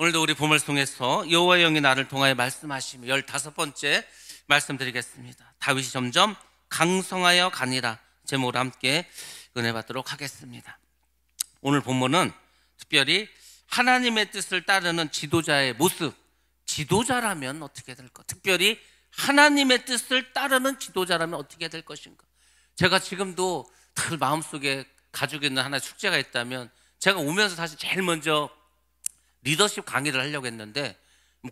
오늘도 우리 본문을 통해서 여호와의 영이 나를 통하여 말씀하시며 15번째 말씀드리겠습니다. 다윗이 점점 강성하여 가니라 제목으로 함께 은혜 받도록 하겠습니다. 오늘 본문은 특별히 하나님의 뜻을 따르는 지도자의 모습, 지도자라면 어떻게 될까? 특별히 하나님의 뜻을 따르는 지도자라면 어떻게 될 것인가? 제가 지금도 늘 마음속에 가지고 있는 하나의 숙제가 있다면, 제가 오면서 사실 제일 먼저 리더십 강의를 하려고 했는데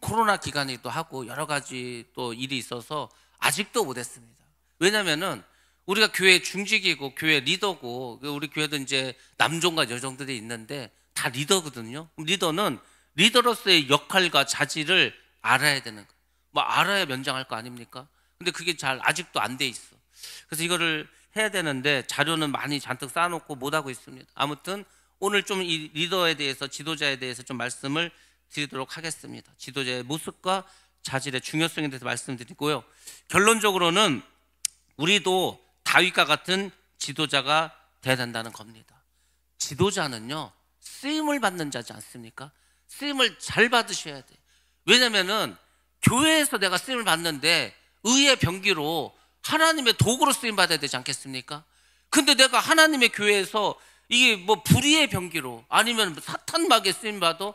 코로나 기간이기도 하고 여러 가지 또 일이 있어서 아직도 못했습니다. 왜냐면은 우리가 교회 중직이고 교회 리더고, 우리 교회도 이제 남종과 여종들이 있는데 다 리더거든요. 리더는 리더로서의 역할과 자질을 알아야 되는 거예요. 뭐 알아야 면장할 거 아닙니까? 근데 그게 잘 아직도 안 돼 있어. 그래서 이거를 해야 되는데 자료는 많이 잔뜩 쌓아놓고 못하고 있습니다. 아무튼 오늘 좀 이 리더에 대해서, 지도자에 대해서 좀 말씀을 드리도록 하겠습니다. 지도자의 모습과 자질의 중요성에 대해서 말씀드리고요. 결론적으로는 우리도 다윗과 같은 지도자가 돼야 된다는 겁니다. 지도자는요, 쓰임을 받는 자지 않습니까? 쓰임을 잘 받으셔야 돼. 왜냐면은 교회에서 내가 쓰임을 받는데 의의 병기로 하나님의 도구로 쓰임 받아야 되지 않겠습니까? 근데 내가 하나님의 교회에서 이게 뭐 불의의 병기로 아니면 사탄막에 쓰임 받아?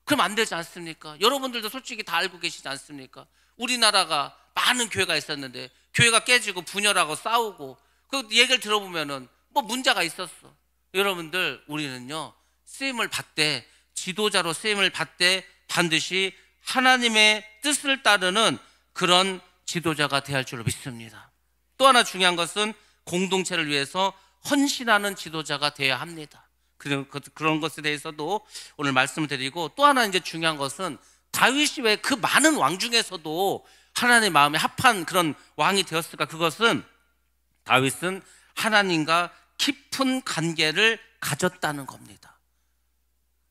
그럼 안 되지 않습니까? 여러분들도 솔직히 다 알고 계시지 않습니까? 우리나라가 많은 교회가 있었는데 교회가 깨지고 분열하고 싸우고 그 얘기를 들어보면은 뭐 문제가 있었어. 여러분들, 우리는요 쓰임을 받되, 지도자로 쓰임을 받되 반드시 하나님의 뜻을 따르는 그런 지도자가 되어야 할 줄로 믿습니다. 또 하나 중요한 것은 공동체를 위해서 헌신하는 지도자가 되어야 합니다. 그런 것에 대해서도 오늘 말씀을 드리고, 또 하나 이제 중요한 것은 다윗이 왜 그 많은 왕 중에서도 하나님의 마음에 합한 그런 왕이 되었을까? 그것은 다윗은 하나님과 깊은 관계를 가졌다는 겁니다.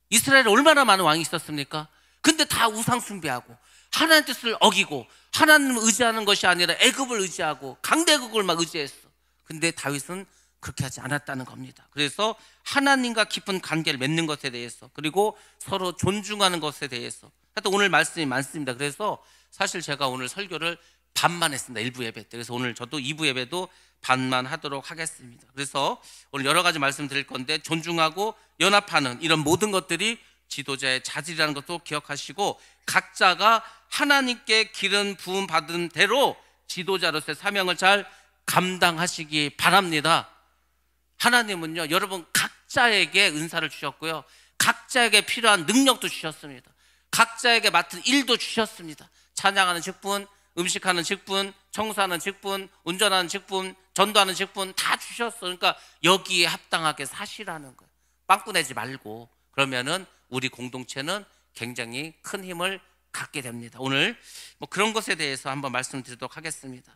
이스라엘에 얼마나 많은 왕이 있었습니까? 근데 다 우상 숭배하고 하나님 뜻을 어기고 하나님을 의지하는 것이 아니라 애굽을 의지하고 강대국을 막 의지했어. 근데 다윗은 그렇게 하지 않았다는 겁니다. 그래서 하나님과 깊은 관계를 맺는 것에 대해서, 그리고 서로 존중하는 것에 대해서, 하여튼 오늘 말씀이 많습니다. 그래서 사실 제가 오늘 설교를 반만 했습니다. 1부 예배 때. 그래서 오늘 저도 2부 예배도 반만 하도록 하겠습니다. 그래서 오늘 여러 가지 말씀 드릴 건데, 존중하고 연합하는 이런 모든 것들이 지도자의 자질이라는 것도 기억하시고, 각자가 하나님께 기름 부음 받은 대로 지도자로서의 사명을 잘 감당하시기 바랍니다. 하나님은요, 여러분 각자에게 은사를 주셨고요, 각자에게 필요한 능력도 주셨습니다. 각자에게 맡은 일도 주셨습니다. 찬양하는 직분, 음식하는 직분, 청소하는 직분, 운전하는 직분, 전도하는 직분 다 주셨어. 그러니까 여기에 합당하게 사시라는 거예요. 빵꾸 내지 말고. 그러면은 우리 공동체는 굉장히 큰 힘을 갖게 됩니다. 오늘 뭐 그런 것에 대해서 한번 말씀드리도록 하겠습니다.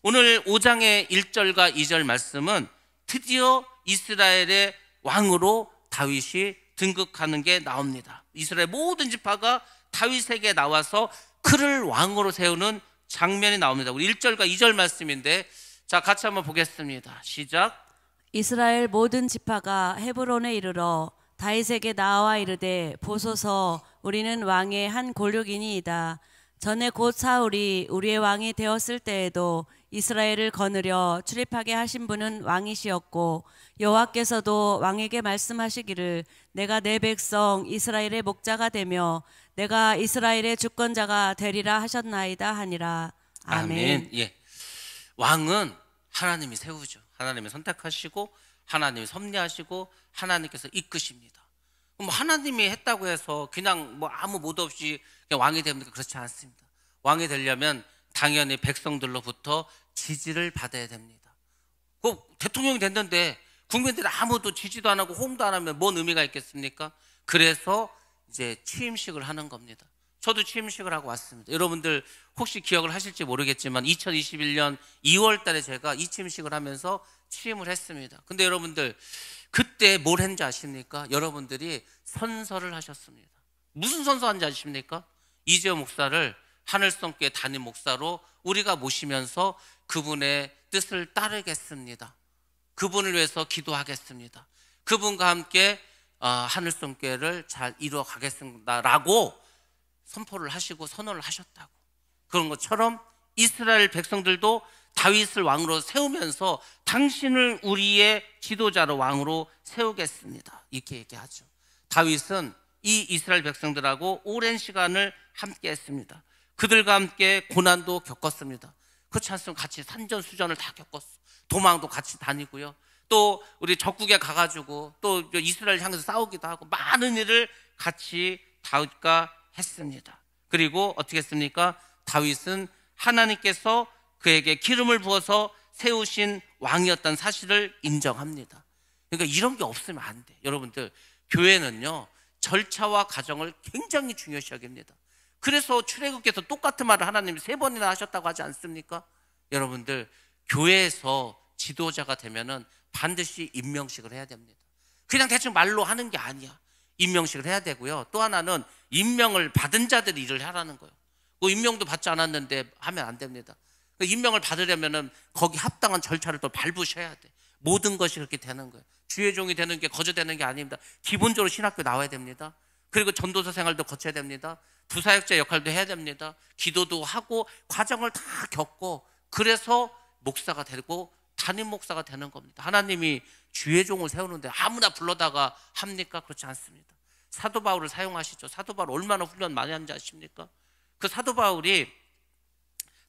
오늘 5장의 1절과 2절 말씀은 드디어 이스라엘의 왕으로 다윗이 등극하는 게 나옵니다. 이스라엘 모든 지파가 다윗에게 나와서 그를 왕으로 세우는 장면이 나옵니다. 우리 1절과 2절 말씀인데, 자, 같이 한번 보겠습니다. 시작. 이스라엘 모든 지파가 헤브론에 이르러 다윗에게 나와 이르되, 보소서, 우리는 왕의 한 골육이니이다. 전에 곧 사울이 우리의 왕이 되었을 때에도 이스라엘을 거느려 출입하게 하신 분은 왕이시었고, 여호와께서도 왕에게 말씀하시기를 내가 내 백성 이스라엘의 목자가 되며 내가 이스라엘의 주권자가 되리라 하셨나이다 하니라. 아멘. 예. 왕은 하나님이 세우죠. 하나님이 선택하시고 하나님이 섭리하시고 하나님께서 이끄십니다. 그럼 하나님이 했다고 해서 그냥 뭐 아무 모드 없이 그냥 왕이 됩니까? 그렇지 않습니다. 왕이 되려면 당연히 백성들로부터 지지를 받아야 됩니다. 그 대통령이 됐는데 국민들이 아무도 지지도 안 하고 호응도 안 하면 뭔 의미가 있겠습니까? 그래서 이제 취임식을 하는 겁니다. 저도 취임식을 하고 왔습니다. 여러분들 혹시 기억을 하실지 모르겠지만 2021년 2월 달에 제가 이 취임식을 하면서 취임을 했습니다. 근데 여러분들 그때 뭘 했는지 아십니까? 여러분들이 선서를 하셨습니다. 무슨 선서한지 아십니까? 이재호 목사를 하늘성교회 담임 목사로 우리가 모시면서 그분의 뜻을 따르겠습니다. 그분을 위해서 기도하겠습니다. 그분과 함께 하늘성교회를 잘 이루어 가겠습니다라고 선포를 하시고 선언을 하셨다고. 그런 것처럼 이스라엘 백성들도 다윗을 왕으로 세우면서 당신을 우리의 지도자로 왕으로 세우겠습니다, 이렇게 얘기하죠. 다윗은 이 이스라엘 백성들하고 오랜 시간을 함께 했습니다. 그들과 함께 고난도 겪었습니다. 그렇지 않습니까? 같이 산전수전을 다 겪었어. 도망도 같이 다니고요. 또 우리 적국에 가가지고 또 이스라엘 향해서 싸우기도 하고 많은 일을 같이 다윗과 했습니다. 그리고 어떻게 했습니까? 다윗은 하나님께서 그에게 기름을 부어서 세우신 왕이었다는 사실을 인정합니다. 그러니까 이런 게 없으면 안 돼. 여러분들, 교회는요 절차와 과정을 굉장히 중요시 여깁니다. 그래서 출애굽기에서 똑같은 말을 하나님이 3번이나 하셨다고 하지 않습니까? 여러분들, 교회에서 지도자가 되면은 반드시 임명식을 해야 됩니다. 그냥 대충 말로 하는 게 아니야. 임명식을 해야 되고요. 또 하나는 임명을 받은 자들이 일을 하라는 거예요. 그 임명도 받지 않았는데 하면 안 됩니다. 임명을 받으려면은 거기 합당한 절차를 또 밟으셔야 돼. 모든 것이 그렇게 되는 거예요. 주의 종이 되는 게 거저되는 게 아닙니다. 기본적으로 신학교 나와야 됩니다. 그리고 전도사 생활도 거쳐야 됩니다. 부사역자 역할도 해야 됩니다. 기도도 하고 과정을 다 겪고, 그래서 목사가 되고 담임 목사가 되는 겁니다. 하나님이 주의 종을 세우는데 아무나 불러다가 합니까? 그렇지 않습니다. 사도 바울을 사용하시죠. 사도 바울 얼마나 훈련 많이 한지 아십니까? 그 사도 바울이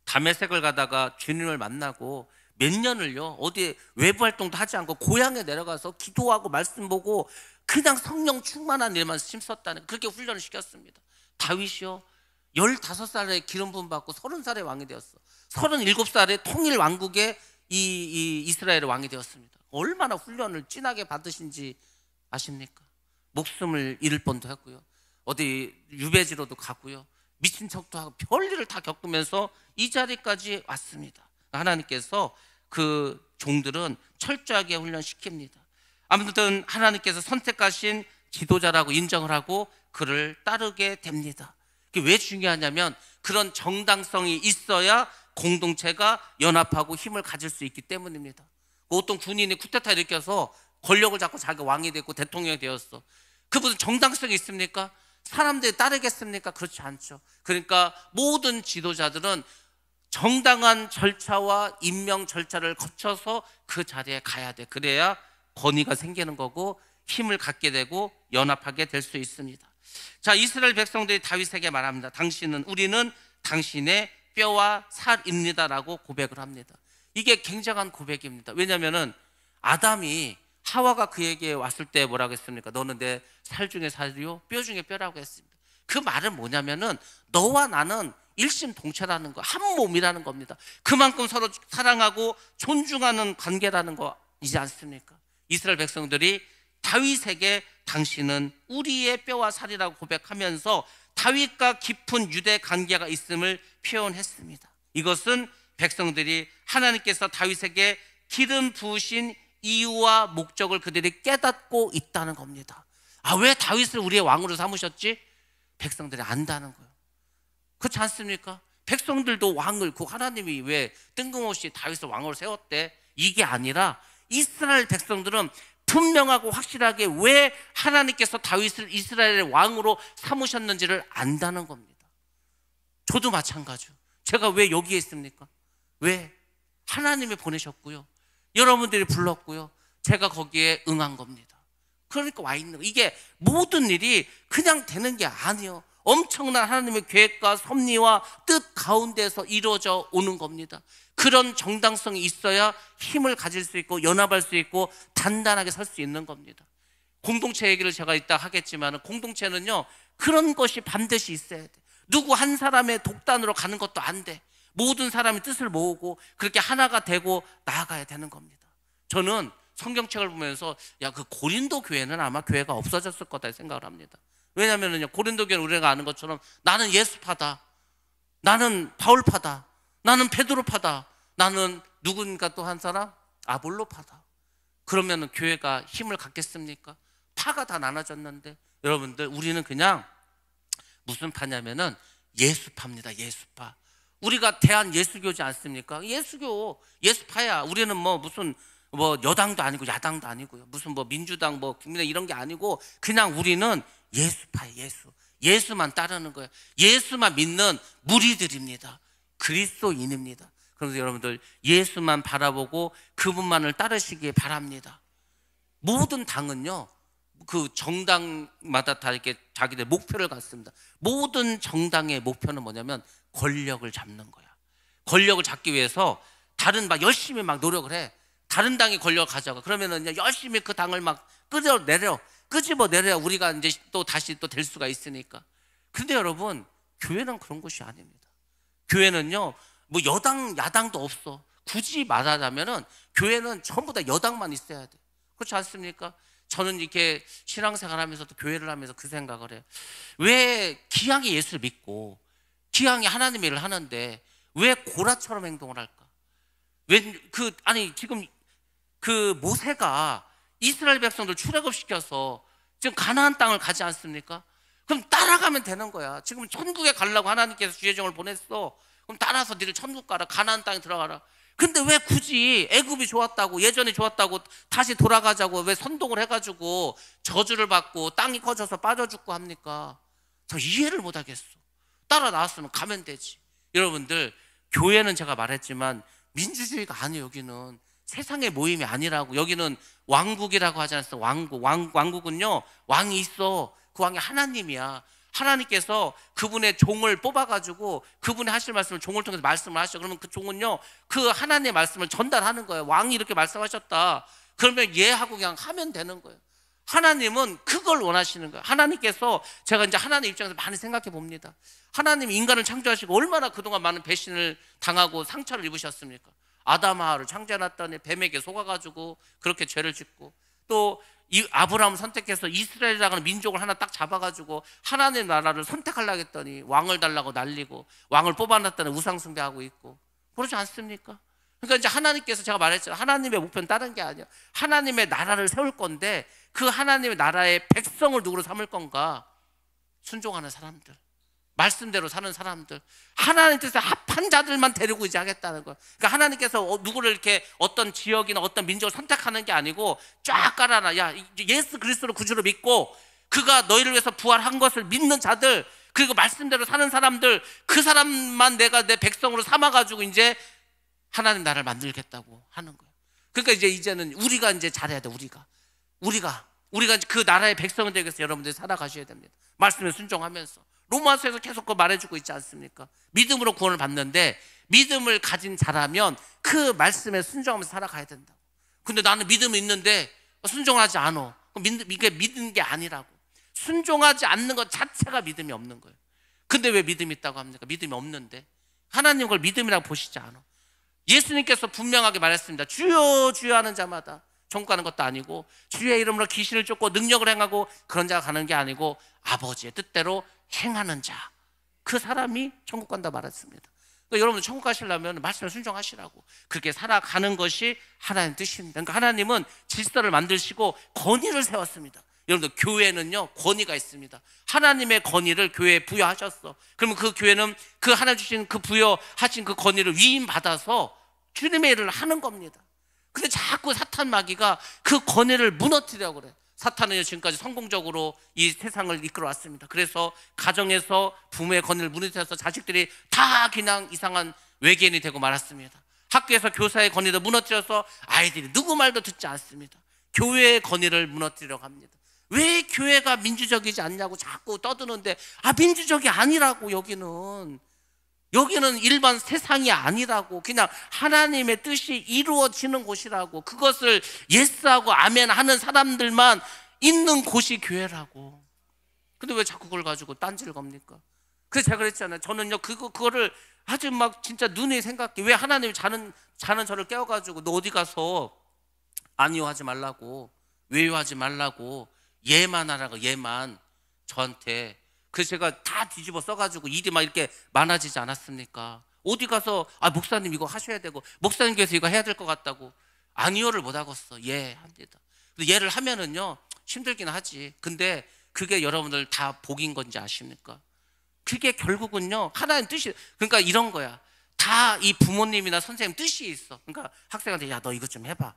다메섹을 가다가 주님을 만나고 몇 년을요 어디 외부 활동도 하지 않고 고향에 내려가서 기도하고 말씀 보고 그냥 성령 충만한 일만 심었다는, 그렇게 훈련을 시켰습니다. 다윗이요 15살에 기름 부음 받고 30살에 왕이 되었어. 37살에 통일 왕국의 이 이스라엘의 왕이 되었습니다. 얼마나 훈련을 진하게 받으신지 아십니까? 목숨을 잃을 뻔도 했고요, 어디 유배지로도 가고요, 미친 척도 하고 별일을 다 겪으면서 이 자리까지 왔습니다. 하나님께서 그 종들은 철저하게 훈련시킵니다. 아무튼 하나님께서 선택하신 지도자라고 인정을 하고 그를 따르게 됩니다. 그게 왜 중요하냐면 그런 정당성이 있어야 공동체가 연합하고 힘을 가질 수 있기 때문입니다. 어떤 군인이 쿠데타 일으켜서 권력을 잡고 자기가 왕이 됐고 대통령이 되었어. 그 무슨 정당성이 있습니까? 사람들이 따르겠습니까? 그렇지 않죠. 그러니까 모든 지도자들은 정당한 절차와 임명 절차를 거쳐서 그 자리에 가야 돼. 그래야 권위가 생기는 거고 힘을 갖게 되고 연합하게 될 수 있습니다. 자, 이스라엘 백성들이 다윗에게 말합니다. 우리는 당신의 뼈와 살입니다라고 고백을 합니다. 이게 굉장한 고백입니다. 왜냐하면은 아담이 하와가 그에게 왔을 때 뭐라고 했습니까? 너는 내 살 중에 살이요 뼈 중에 뼈라고 했습니다. 그 말은 뭐냐면은 너와 나는 일심동체라는 거, 한 몸이라는 겁니다. 그만큼 서로 사랑하고 존중하는 관계라는 거이지 않습니까? 이스라엘 백성들이 다윗에게 당신은 우리의 뼈와 살이라고 고백하면서 다윗과 깊은 유대 관계가 있음을 표현했습니다. 이것은 백성들이 하나님께서 다윗에게 기름 부으신 이유와 목적을 그들이 깨닫고 있다는 겁니다. 아, 왜 다윗을 우리의 왕으로 삼으셨지? 백성들이 안다는 거예요. 그렇지 않습니까? 백성들도 왕을, 그 하나님이 왜 뜬금없이 다윗을 왕으로 세웠대? 이게 아니라 이스라엘 백성들은 분명하고 확실하게 왜 하나님께서 다윗을 이스라엘의 왕으로 삼으셨는지를 안다는 겁니다. 저도 마찬가지요. 제가 왜 여기에 있습니까? 왜? 하나님이 보내셨고요, 여러분들이 불렀고요, 제가 거기에 응한 겁니다. 그러니까 와 있는 거예요. 이게 모든 일이 그냥 되는 게 아니에요. 엄청난 하나님의 계획과 섭리와 뜻 가운데서 이루어져 오는 겁니다. 그런 정당성이 있어야 힘을 가질 수 있고 연합할 수 있고 단단하게 설 수 있는 겁니다. 공동체 얘기를 제가 이따 하겠지만 공동체는요 그런 것이 반드시 있어야 돼. 누구 한 사람의 독단으로 가는 것도 안 돼. 모든 사람이 뜻을 모으고 그렇게 하나가 되고 나아가야 되는 겁니다. 저는 성경책을 보면서 그 고린도 교회는 아마 교회가 없어졌을 거다 생각을 합니다. 왜냐하면요 고린도 교회는 우리가 아는 것처럼 나는 예수파다, 나는 바울파다, 나는 베드로파다, 나는 누군가 또 한 사람 아볼로파다. 그러면 교회가 힘을 갖겠습니까? 파가 다 나눠졌는데. 여러분들, 우리는 그냥 무슨 파냐면은 예수파입니다. 예수파. 우리가 대한예수교지 않습니까? 예수교, 예수파야. 우리는 무슨 여당도 아니고 야당도 아니고요, 무슨 민주당 국민의 이런 게 아니고 그냥 우리는 예수파예요. 예수. 예수만 따르는 거예요. 예수만 믿는 무리들입니다. 그리스도인입니다. 그래서 여러분들 예수만 바라보고 그분만을 따르시기 바랍니다. 모든 당은요, 그 정당마다 다 이렇게 자기들 목표를 갖습니다. 모든 정당의 목표는 뭐냐면 권력을 잡는 거야. 권력을 잡기 위해서 다른 막 열심히 막 노력을 해. 다른 당이 권력을 가져가. 그러면은 열심히 그 당을 막 끄집어내려 우리가 이제 또 다시 또 될 수가 있으니까. 근데 여러분, 교회는 그런 곳이 아닙니다. 교회는요, 뭐 여당 야당도 없어. 굳이 말하자면은 교회는 전부 다 여당만 있어야 돼. 그렇지 않습니까? 저는 이렇게 신앙생활하면서도 교회를 하면서 그 생각을 해요. 왜 기왕에 예수를 믿고 기왕에 하나님의 일을 하는데 왜 고라처럼 행동을 할까? 지금 그 모세가 이스라엘 백성들 출애굽시켜서 지금 가나안 땅을 가지 않습니까? 그럼 따라가면 되는 거야. 지금 천국에 가려고 하나님께서 주의정을 보냈어. 그럼 따라서 니를 천국 가라. 가나안 땅에 들어가라. 근데 왜 굳이 애굽이 좋았다고, 예전에 좋았다고 다시 돌아가자고 왜 선동을 해가지고 저주를 받고 땅이 커져서 빠져 죽고 합니까? 저 이해를 못 하겠어. 따라 나왔으면 가면 되지. 여러분들, 교회는 제가 말했지만 민주주의가 아니에요. 여기는 세상의 모임이 아니라고. 여기는 왕국이라고 하지 않았어. 왕국은요, 왕이 있어. 그 왕이 하나님이야. 하나님께서 그분의 종을 뽑아가지고 그분이 하실 말씀을 종을 통해서 말씀을 하셔. 그러면 그 종은요, 그 하나님의 말씀을 전달하는 거예요. 왕이 이렇게 말씀하셨다. 그러면 예 하고 그냥 하면 되는 거예요. 하나님은 그걸 원하시는 거예요. 하나님께서, 제가 이제 하나님 입장에서 많이 생각해 봅니다. 하나님이 인간을 창조하시고 얼마나 그동안 많은 배신을 당하고 상처를 입으셨습니까? 아담하와를 창조해놨더니 뱀에게 속아가지고 그렇게 죄를 짓고, 또 이 아브라함을 선택해서 이스라엘이라는 민족을 하나 딱 잡아가지고 하나님 나라를 선택하려고 했더니 왕을 달라고 난리고, 왕을 뽑아놨더니 우상숭배하고 있고, 그렇지 않습니까? 그러니까 이제 하나님께서, 제가 말했잖아요, 하나님의 목표는 다른 게 아니에요. 하나님의 나라를 세울 건데 그 하나님의 나라의 백성을 누구로 삼을 건가? 순종하는 사람들, 말씀대로 사는 사람들, 하나님 뜻에 합한 자들만 데리고 이제 하겠다는 거예요. 그러니까 하나님께서 누구를 이렇게 어떤 지역이나 어떤 민족을 선택하는 게 아니고 쫙 깔아놔. 야, 예수 그리스도를 구주로 믿고 그가 너희를 위해서 부활한 것을 믿는 자들, 그리고 말씀대로 사는 사람들, 그 사람만 내가 내 백성으로 삼아가지고 이제 하나님 나라를 만들겠다고 하는 거예요. 그러니까 이제는 우리가 이제 잘해야 돼. 우리가 그 나라의 백성이 되기 위해서 여러분들이 살아가셔야 됩니다. 말씀에 순종하면서. 로마서에서 계속 그 말해주고 있지 않습니까? 믿음으로 구원을 받는데 믿음을 가진 자라면 그 말씀에 순종하면서 살아가야 된다고. 근데 나는 믿음이 있는데 순종하지 않아. 이게 믿는 게 아니라고. 순종하지 않는 것 자체가 믿음이 없는 거예요. 근데 왜 믿음이 있다고 합니까? 믿음이 없는데. 하나님 그걸 믿음이라고 보시지 않아. 예수님께서 분명하게 말했습니다. 주여 주여 하는 자마다 천국 가는 것도 아니고, 주의 이름으로 귀신을 쫓고 능력을 행하고 그런 자가 가는 게 아니고 아버지의 뜻대로 행하는 자, 그 사람이 천국 간다 말했습니다. 그러니까 여러분 천국 가시려면 말씀에 순종하시라고. 그렇게 살아가는 것이 하나님 뜻입니다. 그러니까 하나님은 질서를 만드시고 권위를 세웠습니다. 여러분들, 교회는요 권위가 있습니다. 하나님의 권위를 교회에 부여하셨어. 그러면 그 교회는 그 하나님 주신 그 부여하신 그 권위를 위임받아서 주님의 일을 하는 겁니다. 근데 자꾸 사탄 마귀가 그 권위를 무너뜨리려고 그래. 사탄은 지금까지 성공적으로 이 세상을 이끌어 왔습니다. 그래서 가정에서 부모의 권위를 무너뜨려서 자식들이 다 그냥 이상한 외계인이 되고 말았습니다. 학교에서 교사의 권위도 무너뜨려서 아이들이 누구 말도 듣지 않습니다. 교회의 권위를 무너뜨리려고 합니다. 왜 교회가 민주적이지 않냐고 자꾸 떠드는데, 민주적이 아니라고. 여기는 일반 세상이 아니라고. 그냥 하나님의 뜻이 이루어지는 곳이라고. 그것을 예스하고 아멘 하는 사람들만 있는 곳이 교회라고. 근데 왜 자꾸 그걸 가지고 딴지를 겁니까? 그래서 제가 그랬잖아요. 저는요 그거를 아주 막 진짜 눈에 생각해. 왜 하나님이 자는 저를 깨워가지고 너 어디 가서 아니요 하지 말라고, 왜요 하지 말라고, 예만 하라고, 예만 저한테. 그래서 제가 다 뒤집어 써가지고 일이 막 이렇게 많아지지 않았습니까? 어디 가서 목사님 이거 하셔야 되고, 목사님께서 이거 해야 될 것 같다고 아니요를 못 하겠어. 예 합니다. 근데 예를 하면은요 힘들긴 하지. 근데 그게 여러분들 다 복인 건지 아십니까? 그게 결국은요 하나님 뜻이. 그러니까 이런 거야. 다 이 부모님이나 선생님 뜻이 있어. 그러니까 학생한테 야 너 이것 좀 해봐.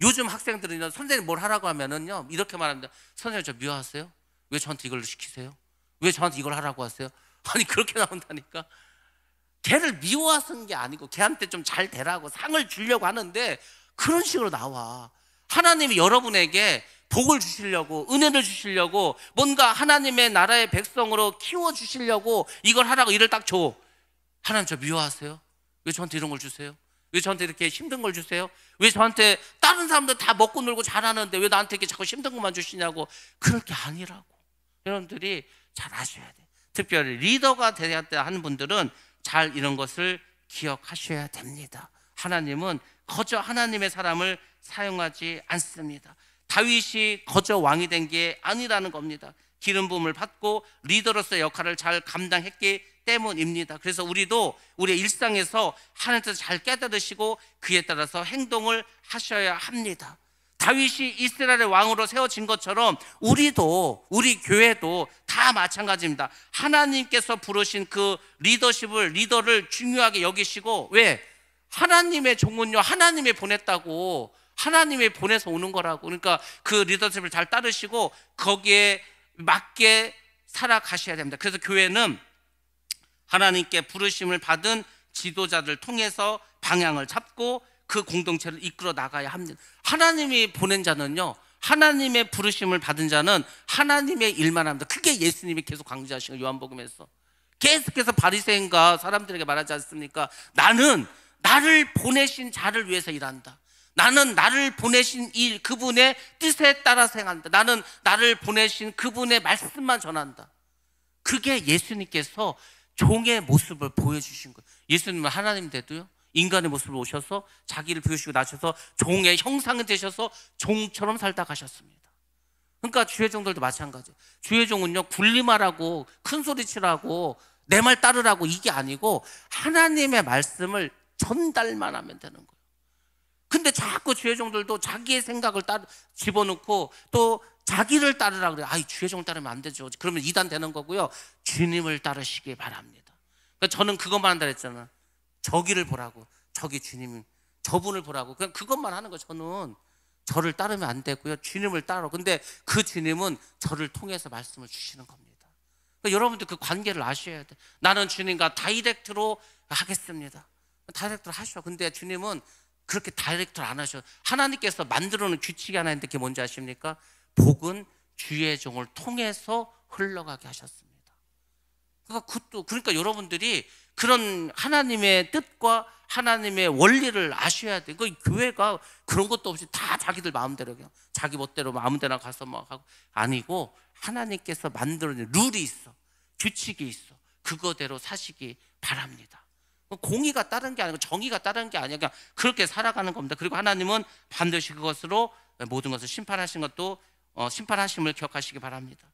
요즘 학생들은 선생님 뭘 하라고 하면은요 이렇게 말합니다. 선생님 저 미워하세요? 왜 저한테 이걸 시키세요? 왜 저한테 이걸 하라고 하세요? 아니 그렇게 나온다니까. 걔를 미워하는 게 아니고 걔한테 좀 잘 되라고 상을 주려고 하는데 그런 식으로 나와. 하나님이 여러분에게 복을 주시려고, 은혜를 주시려고, 뭔가 하나님의 나라의 백성으로 키워주시려고 이걸 하라고 일을 딱 줘. 하나님 저 미워하세요? 왜 저한테 이런 걸 주세요? 왜 저한테 이렇게 힘든 걸 주세요? 왜 저한테 다른 사람들 다 먹고 놀고 잘하는데 왜 나한테 이렇게 자꾸 힘든 것만 주시냐고. 그럴 게 아니라고. 여러분들이 잘 아셔야 돼요. 특별히 리더가 되어야 하는 분들은 잘 이런 것을 기억하셔야 됩니다. 하나님은 거저 하나님의 사람을 사용하지 않습니다. 다윗이 거저 왕이 된 게 아니라는 겁니다. 기름 부음을 받고 리더로서의 역할을 잘 감당했기 때문입니다. 그래서 우리도 우리의 일상에서 하나님께서 잘 깨달으시고 그에 따라서 행동을 하셔야 합니다. 다윗이 이스라엘의 왕으로 세워진 것처럼 우리도, 우리 교회도 다 마찬가지입니다. 하나님께서 부르신 그 리더를 중요하게 여기시고, 왜? 하나님의 종은요, 하나님이 보냈다고, 하나님이 보내서 오는 거라고. 그러니까 그 리더십을 잘 따르시고 거기에 맞게 살아가셔야 됩니다. 그래서 교회는 하나님께 부르심을 받은 지도자들 통해서 방향을 잡고 그 공동체를 이끌어 나가야 합니다. 하나님이 보낸 자는요, 하나님의 부르심을 받은 자는 하나님의 일만 합니다. 그게 예수님이 계속 강조하신 거예요. 요한복음에서 계속해서 바리새인과 사람들에게 말하지 않습니까? 나는 나를 보내신 자를 위해서 일한다. 나는 나를 보내신 일, 그분의 뜻에 따라서 행한다. 나는 나를 보내신 그분의 말씀만 전한다. 그게 예수님께서 종의 모습을 보여주신 거예요. 예수님은 하나님 돼도요, 인간의 모습으로 오셔서 자기를 비우시고 나셔서 종의 형상이 되셔서 종처럼 살다 가셨습니다. 그러니까 주의 종들도 마찬가지예요. 주의 종은요, 군림하라고, 큰 소리치라고, 내 말 따르라고 이게 아니고 하나님의 말씀을 전달만 하면 되는 거예요. 근데 자꾸 주의 종들도 자기의 생각을 집어넣고 또 자기를 따르라 그래요. 아이, 주의 종을 따르면 안 되죠. 그러면 이단 되는 거고요. 주님을 따르시기 바랍니다. 그러니까 저는 그것만 한다 그랬잖아. 저기를 보라고. 저기 주님, 저분을 보라고. 그냥 그것만 하는 거. 저는 저를 따르면 안 되고요. 주님을 따라. 근데 그 주님은 저를 통해서 말씀을 주시는 겁니다. 그러니까 여러분들 그 관계를 아셔야 돼. 나는 주님과 다이렉트로 하겠습니다. 다이렉트로 하셔. 근데 주님은 그렇게 다이렉트로 안 하셔. 하나님께서 만들어 놓은 규칙이 하나 있는데 그게 뭔지 아십니까? 복은 주의 종을 통해서 흘러가게 하셨습니다. 그러니까 여러분들이 그런 하나님의 뜻과 하나님의 원리를 아셔야 돼. 그 교회가 그런 것도 없이 다 자기들 마음대로 그냥 자기 멋대로 아무데나 가서 막 하고 아니고, 하나님께서 만들어낸 룰이 있어, 규칙이 있어. 그거대로 사시기 바랍니다. 공의가 다른 게 아니고 정의가 다른 게 아니야. 그냥 그렇게 살아가는 겁니다. 그리고 하나님은 반드시 그것으로 모든 것을 심판하심을 기억하시기 바랍니다.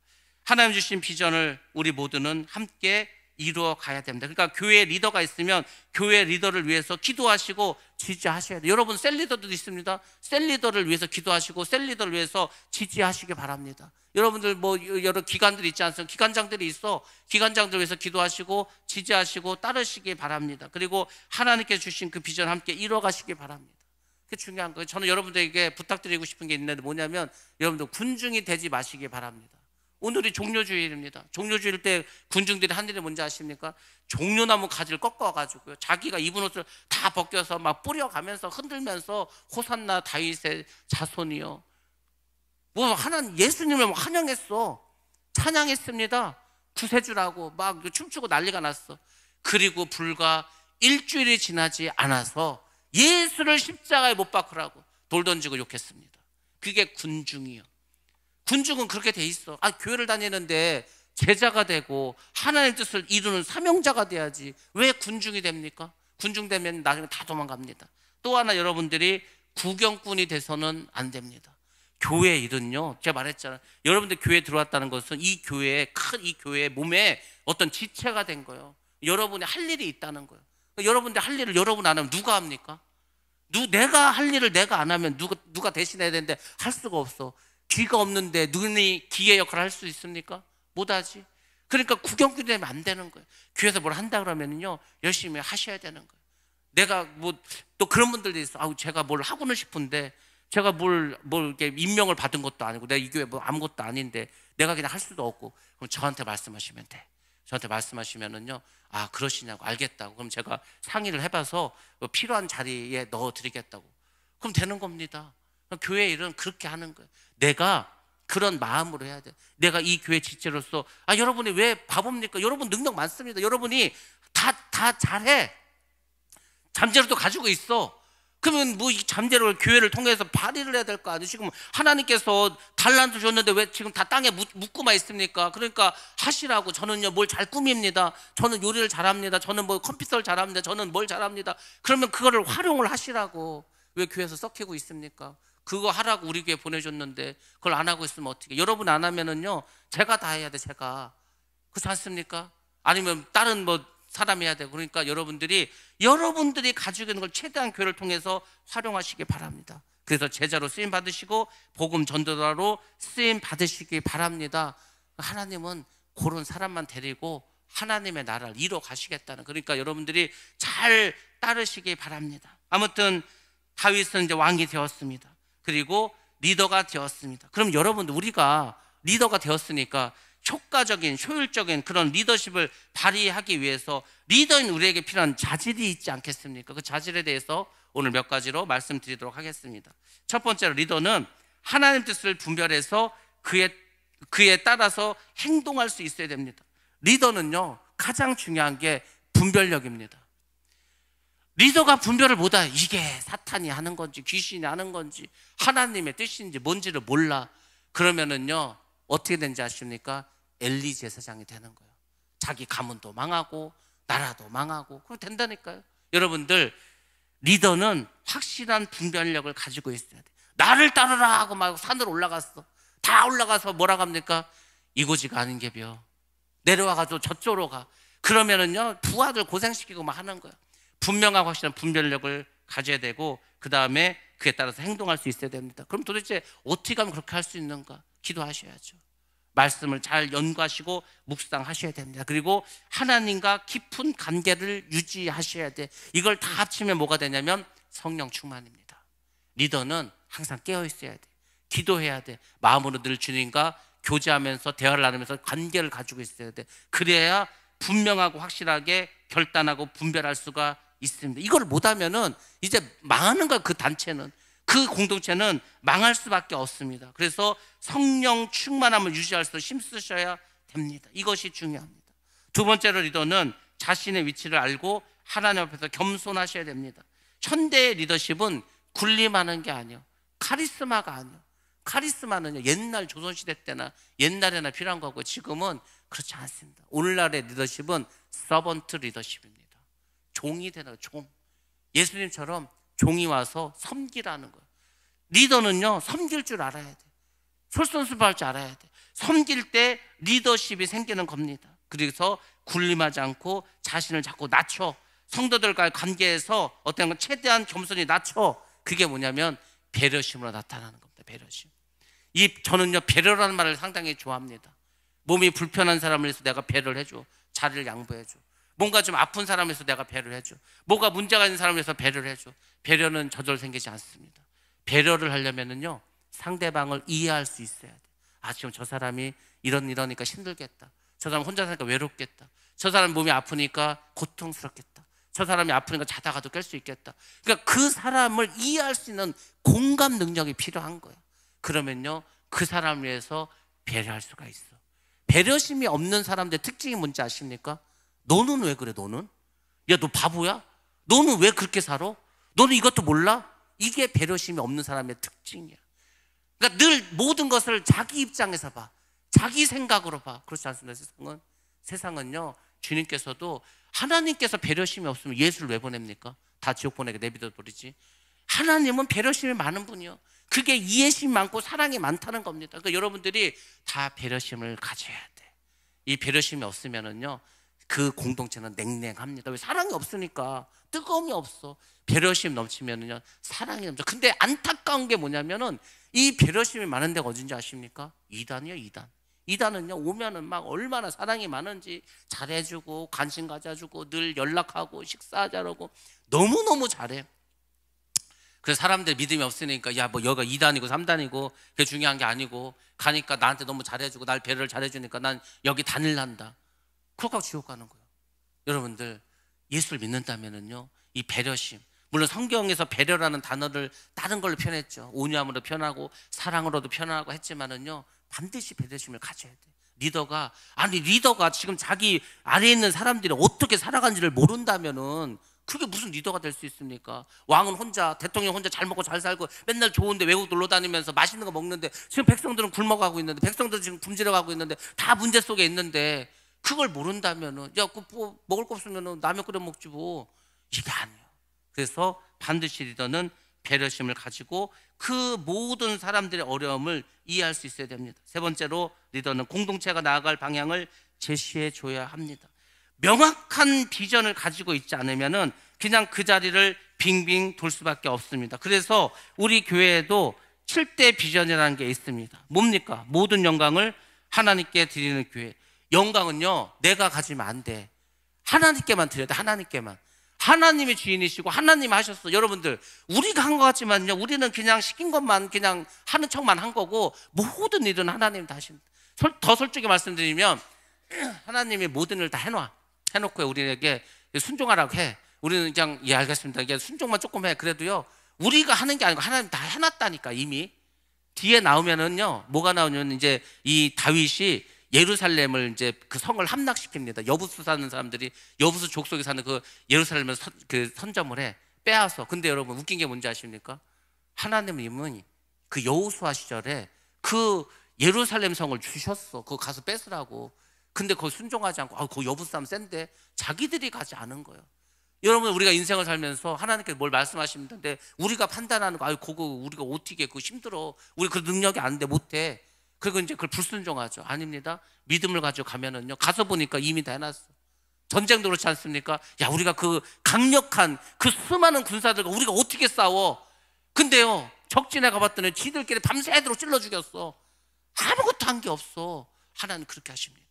하나님 주신 비전을 우리 모두는 함께 이루어 가야 됩니다. 그러니까 교회 리더가 있으면 교회 리더를 위해서 기도하시고 지지하셔야 돼요. 여러분 셀 리더도 있습니다. 셀 리더를 위해서 기도하시고 셀 리더를 위해서 지지하시기 바랍니다. 여러분들 뭐 여러 기관들이 있지 않습니까? 기관장들이 있어. 기관장들 위해서 기도하시고 지지하시고 따르시기 바랍니다. 그리고 하나님께 주신 그 비전 함께 이뤄가시기 바랍니다. 그게 중요한 거예요. 저는 여러분들에게 부탁드리고 싶은 게 있는데 뭐냐면, 여러분들 군중이 되지 마시기 바랍니다. 오늘이 종료주일입니다. 종료주일 때 군중들이 한 일이 뭔지 아십니까? 종려나무 가지를 꺾어가지고요, 자기가 입은 옷을 다 벗겨서 막 뿌려가면서 흔들면서 호산나 다윗의 자손이요, 뭐 예수님을 환영했어. 찬양했습니다. 구세주라고 막 춤추고 난리가 났어. 그리고 불과 일주일이 지나지 않아서 예수를 십자가에 못 박으라고 돌 던지고 욕했습니다. 그게 군중이요. 군중은 그렇게 돼 있어. 교회를 다니는데 제자가 되고 하나님의 뜻을 이루는 사명자가 돼야지 왜 군중이 됩니까? 군중 되면 나중에 다 도망갑니다. 또 하나, 여러분들이 구경꾼이 돼서는 안 됩니다. 교회 일은요, 제가 말했잖아요. 여러분들 교회에 들어왔다는 것은 이 교회의 몸에 어떤 지체가 된 거예요. 여러분이 할 일이 있다는 거예요. 여러분들 할 일을 여러분 안 하면 누가 합니까? 내가 할 일을 내가 안 하면 누가 대신해야 되는데 할 수가 없어. 귀가 없는데 눈이 귀의 역할을 할 수 있습니까? 못하지. 그러니까 구경꾼이 되면 안 되는 거예요. 교회에서 뭘 한다 그러면요, 열심히 하셔야 되는 거예요. 내가 또 그런 분들도 있어. 제가 뭘 하고는 싶은데 제가 뭘 이렇게 임명을 받은 것도 아니고 내가 이 교회 뭐 아무것도 아닌데 내가 그냥 할 수도 없고, 그럼 저한테 말씀하시면 돼. 저한테 말씀하시면은요, 아 그러시냐고, 알겠다고. 그럼 제가 상의를 해봐서 필요한 자리에 넣어드리겠다고. 그럼 되는 겁니다. 교회 일은 그렇게 하는 거예요. 내가 그런 마음으로 해야 돼. 내가 이 교회 지체로서, 아 여러분이 왜 바보입니까? 여러분 능력 많습니다. 여러분이 다 잘해. 잠재력도 가지고 있어. 그러면 뭐 이 잠재력을 교회를 통해서 발휘를 해야 될 거 아니에요? 지금 하나님께서 달란트 줬는데 왜 지금 다 땅에 묻고만 있습니까? 그러니까 하시라고. 저는요 뭘 잘 꾸밉니다. 저는 요리를 잘합니다. 저는 뭐 컴퓨터를 잘합니다. 저는 뭘 잘합니다. 그러면 그거를 활용을 하시라고. 왜 교회에서 썩히고 있습니까? 그거 하라고 우리 교회 보내줬는데 그걸 안 하고 있으면 어떻게? 여러분 안 하면은요 제가 다 해야 돼. 제가. 그렇지 않습니까? 아니면 다른 뭐 사람이 해야 되고. 그러니까 여러분들이 가지고 있는 걸 최대한 교회를 통해서 활용하시기 바랍니다. 그래서 제자로 쓰임 받으시고 복음 전도자로 쓰임 받으시기 바랍니다. 하나님은 그런 사람만 데리고 하나님의 나라를 이뤄 가시겠다는, 그러니까 여러분들이 잘 따르시기 바랍니다. 아무튼 다윗은 이제 왕이 되었습니다. 그리고 리더가 되었습니다. 그럼 여러분들, 우리가 리더가 되었으니까 효과적인, 효율적인 그런 리더십을 발휘하기 위해서 리더인 우리에게 필요한 자질이 있지 않겠습니까? 그 자질에 대해서 오늘 몇 가지로 말씀드리도록 하겠습니다. 첫 번째로, 리더는 하나님 뜻을 분별해서 그에 따라서 행동할 수 있어야 됩니다. 리더는요 가장 중요한 게 분별력입니다. 리더가 분별을 못해. 이게 사탄이 하는 건지 귀신이 하는 건지 하나님의 뜻인지 뭔지를 몰라. 그러면은요 어떻게 되는지 아십니까? 엘리 제사장이 되는 거예요. 자기 가문도 망하고 나라도 망하고. 그럼 된다니까요. 여러분들, 리더는 확실한 분별력을 가지고 있어야 돼. 나를 따르라 하고 막 산으로 올라갔어. 다 올라가서 뭐라고 합니까? 이고지가 아닌 게벼. 내려와가지고 저쪽으로 가. 그러면은요 부하들 고생시키고 막 하는 거예요. 분명하고 확실한 분별력을 가져야 되고, 그 다음에 그에 따라서 행동할 수 있어야 됩니다. 그럼 도대체 어떻게 하면 그렇게 할 수 있는가? 기도하셔야죠. 말씀을 잘 연구하시고 묵상하셔야 됩니다. 그리고 하나님과 깊은 관계를 유지하셔야 돼. 이걸 다 합치면 뭐가 되냐면 성령 충만입니다. 리더는 항상 깨어 있어야 돼. 기도해야 돼. 마음으로 늘 주님과 교제하면서 대화를 나누면서 관계를 가지고 있어야 돼. 그래야 분명하고 확실하게 결단하고 분별할 수가 있습니다. 이걸 못하면은 이제 망하는 거야. 그 단체는, 그 공동체는 망할 수밖에 없습니다. 그래서 성령 충만함을 유지할 수 힘쓰셔야 됩니다. 이것이 중요합니다. 두 번째로, 리더는 자신의 위치를 알고 하나님 앞에서 겸손하셔야 됩니다. 현대의 리더십은 군림하는 게 아니에요. 카리스마가 아니에요. 카리스마는요 옛날 조선시대 때나 옛날에나 필요한 거고, 지금은 그렇지 않습니다. 오늘날의 리더십은 서번트 리더십입니다. 종이 되는 거예요. 종. 예수님처럼 종이 와서 섬기라는 거예요. 리더는요 섬길 줄 알아야 돼. 솔선수범할 줄 알아야 돼. 섬길 때 리더십이 생기는 겁니다. 그래서 군림하지 않고 자신을 자꾸 낮춰. 성도들과의 관계에서 어떤 건 최대한 겸손히 낮춰. 그게 뭐냐면 배려심으로 나타나는 겁니다. 배려심. 저는요 배려라는 말을 상당히 좋아합니다. 몸이 불편한 사람을 위해서 내가 배려를 해줘. 자리를 양보해줘. 뭔가 좀 아픈 사람을 위해서 내가 배려를 해줘. 뭐가 문제가 있는 사람을 위해서 배려를 해줘. 배려는 저절로 생기지 않습니다. 배려를 하려면은요 상대방을 이해할 수 있어야 돼. 아 지금 저 사람이 이러니까 힘들겠다. 저 사람 혼자 사니까 외롭겠다. 저 사람 몸이 아프니까 고통스럽겠다. 저 사람이 아프니까 자다가도 깰 수 있겠다. 그러니까 그 사람을 이해할 수 있는 공감 능력이 필요한 거예요. 그러면요 그 사람을 위해서 배려할 수가 있어. 배려심이 없는 사람들의 특징이 뭔지 아십니까? 너는 왜 그래? 너는? 야, 너 바보야? 너는 왜 그렇게 살아? 너는 이것도 몰라? 이게 배려심이 없는 사람의 특징이야. 그러니까 늘 모든 것을 자기 입장에서 봐. 자기 생각으로 봐. 그렇지 않습니다. 세상은요 주님께서도, 하나님께서 배려심이 없으면 예수를 왜 보냅니까? 다 지옥 보내게 내비둬 버리지. 하나님은 배려심이 많은 분이요. 그게 이해심이 많고 사랑이 많다는 겁니다. 그러니까 여러분들이 다 배려심을 가져야 돼. 이 배려심이 없으면은요 그 공동체는 냉랭합니다. 왜? 사랑이 없으니까. 뜨거움이 없어. 배려심 넘치면은요 사랑이 넘쳐. 근데 안타까운 게 뭐냐면은 이 배려심이 많은 데가 어딘지 아십니까? 이단이요. 이단은요 오면은 막 얼마나 사랑이 많은지 잘해주고 관심 가져주고 늘 연락하고 식사하자라고 너무너무 잘해. 그래서 사람들 믿음이 없으니까 야 뭐 여기가 2단이고 3단이고 그게 중요한 게 아니고 가니까 나한테 너무 잘해주고 날 배려를 잘해주니까 난 여기 다닐란다. 그렇게 하고 지옥 가는 거예요. 여러분들 예수를 믿는다면은요 이 배려심, 물론 성경에서 배려라는 단어를 다른 걸로 표현했죠. 온유함으로 표현하고 사랑으로도 표현하고 했지만은요 반드시 배려심을 가져야 돼. 리더가 지금 자기 아래에 있는 사람들이 어떻게 살아가는지를 모른다면은 그게 무슨 리더가 될 수 있습니까? 왕은 혼자, 대통령 혼자 잘 먹고 잘 살고 맨날 좋은데 외국 놀러 다니면서 맛있는 거 먹는데 지금 백성들은 굶어가고 있는데, 백성들은 지금 굶주려가고 있는데 다 문제 속에 있는데 그걸 모른다면은 뭐 먹을 거 없으면은 라면 끓여 먹지 뭐. 이게 아니에요. 그래서 반드시 리더는 배려심을 가지고 그 모든 사람들의 어려움을 이해할 수 있어야 됩니다. 세 번째로 리더는 공동체가 나아갈 방향을 제시해 줘야 합니다. 명확한 비전을 가지고 있지 않으면은 그냥 그 자리를 빙빙 돌 수밖에 없습니다. 그래서 우리 교회에도 7대 비전이라는 게 있습니다. 뭡니까? 모든 영광을 하나님께 드리는 교회. 영광은요 내가 가지면 안 돼. 하나님께만 드려야 돼. 하나님께만. 하나님이 주인이시고 하나님 하셨어. 여러분들 우리가 한 것 같지만요 우리는 그냥 시킨 것만 그냥 하는 척만 한 거고 모든 일은 하나님 다 하십니다. 더 솔직히 말씀드리면 하나님이 모든 일을 다 해놓고 우리에게 순종하라고 해. 우리는 그냥 예 알겠습니다. 이게 순종만 조금 해. 그래도요 우리가 하는 게 아니고 하나님 다 해놨다니까. 이미 뒤에 나오면은요 뭐가 나오냐면 이제 이 다윗이 예루살렘을 이제 그 성을 함락시킵니다. 여부수 사는 사람들이 여부수 족속에 사는 그 예루살렘을 선점을 해 빼앗어. 근데 여러분 웃긴 게 뭔지 아십니까? 하나님은 그 여호수아 시절에 그 예루살렘 성을 주셨어. 그거 가서 뺏으라고. 근데 그거 순종하지 않고 그 여부수 사람 센데 자기들이 가지 않은 거예요. 여러분 우리가 인생을 살면서 하나님께서 뭘 말씀하시는데 우리가 판단하는 거 그거 우리가 어떻게 그거 힘들어. 우리 그 능력이 안 돼 못해. 그리고 이제 그걸 불순종하죠. 아닙니다. 믿음을 가지고 가면은요 가서 보니까 이미 다 해놨어. 전쟁도 그렇지 않습니까? 야 우리가 그 강력한 그 수많은 군사들과 우리가 어떻게 싸워. 근데요 적진에 가봤더니 지들끼리 밤새도록 찔러 죽였어. 아무것도 한 게 없어. 하나님 그렇게 하십니다.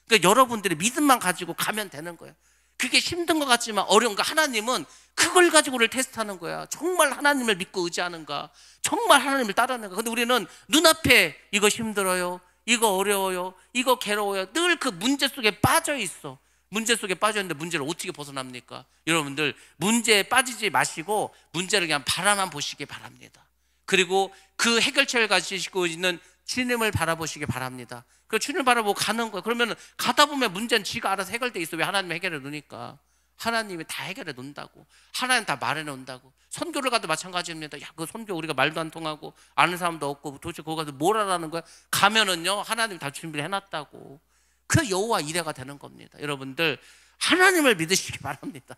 그러니까 여러분들이 믿음만 가지고 가면 되는 거예요. 그게 힘든 것 같지만 어려운 거 하나님은 그걸 가지고 우리를 테스트하는 거야. 정말 하나님을 믿고 의지하는가, 정말 하나님을 따르는가. 근데 우리는 눈앞에 이거 힘들어요, 이거 어려워요, 이거 괴로워요, 늘 그 문제 속에 빠져 있어. 문제 속에 빠져 있는데 문제를 어떻게 벗어납니까? 여러분들 문제에 빠지지 마시고 문제를 그냥 바라만 보시기 바랍니다. 그리고 그 해결책을 가지고 있는 주님을 바라보시기 바랍니다. 그 주님을 바라보고 가는 거예요. 그러면 가다 보면 문제는 지가 알아서 해결돼 있어. 왜 하나님이 해결해 놓으니까. 하나님이 다 해결해 놓는다고. 하나님 다 말해 놓는다고. 선교를 가도 마찬가지입니다. 야, 그 선교 우리가 말도 안 통하고 아는 사람도 없고 도대체 거기 가서 뭘 하라는 거야? 가면은요 하나님이 다 준비를 해놨다고. 그 여호와 이레가 되는 겁니다. 여러분들 하나님을 믿으시기 바랍니다.